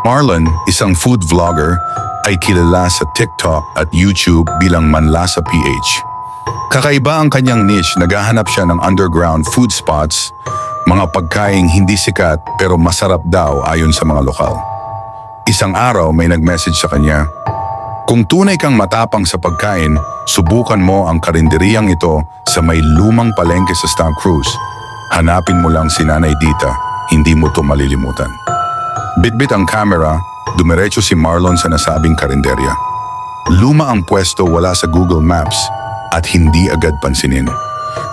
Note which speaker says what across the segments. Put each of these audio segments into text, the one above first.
Speaker 1: Marlon, isang food vlogger, ay kilala sa TikTok at YouTube bilang Manlasa PH. Kakaiba ang kanyang niche, naghahanap siya ng underground food spots, mga pagkaing hindi sikat pero masarap daw ayon sa mga lokal. Isang araw may nag-message sa kanya, "Kung tunay kang matapang sa pagkain, subukan mo ang karinderiyang ito sa may lumang palengke sa Santa Cruz. Hanapin mo lang si Nanay Dita, hindi mo to malilimutan." Bitbit ang camera, dumiretso si Marlon sa nasabing karinderya. Luma ang pwesto, wala sa Google Maps at hindi agad pansinin.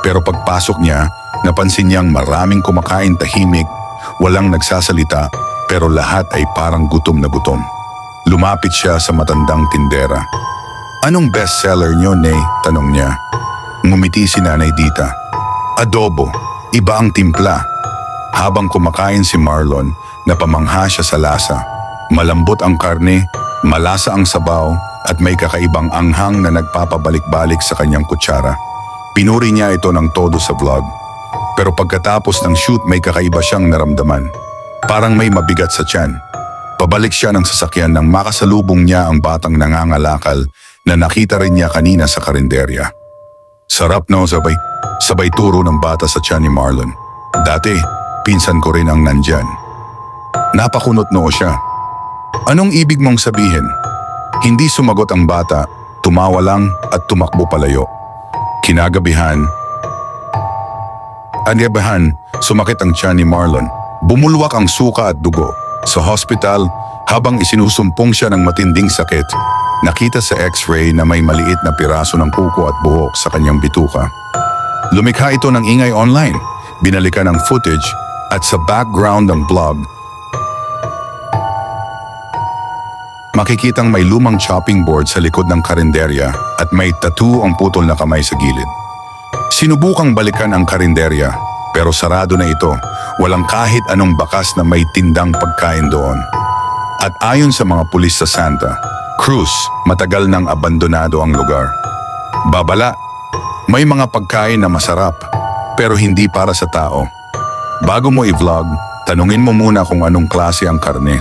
Speaker 1: Pero pagpasok niya, napansin niyang maraming kumakain tahimik, walang nagsasalita, pero lahat ay parang gutom na gutom. Lumapit siya sa matandang tindera. "Anong bestseller niyo, Nay?" tanong niya. Ngumiti si Nanay Dita. "Adobo, iba ang timpla." Habang kumakain si Marlon, napamangha siya sa lasa. Malambot ang karne, malasa ang sabaw, at may kakaibang anghang na nagpapabalik-balik sa kanyang kutsara. Pinuri niya ito ng todo sa vlog. Pero pagkatapos ng shoot may kakaiba siyang naramdaman. Parang may mabigat sa tiyan. Pabalik siya ng sasakyan nang makasalubong niya ang batang nangangalakal na nakita rin niya kanina sa karinderya. "Sarap, no?" sabay turo ng bata sa tiyan ni Marlon. "Dati, pinsan ko rin ang nandyan." Napakunot noo siya. "Anong ibig mong sabihin?" Hindi sumagot ang bata, tumawa lang at tumakbo palayo. Kinagabihan, sumakit ang tiyan ni Marlon. Bumulwak ang suka at dugo. Sa hospital, habang isinusumpong siya ng matinding sakit, nakita sa x-ray na may maliit na piraso ng kuko at buhok sa kanyang bituka. Lumikha ito ng ingay online, binalikan ang footage at sa background ng blog, makikitang may lumang chopping board sa likod ng karinderya at may tattoo ang putol na kamay sa gilid. Sinubukang balikan ang karinderya pero sarado na ito. Walang kahit anong bakas na may tindang pagkain doon. At ayon sa mga pulis sa Santa Cruz, matagal nang abandonado ang lugar. Babala, may mga pagkain na masarap pero hindi para sa tao. Bago mo i-vlog, tanungin mo muna kung anong klase ang karne.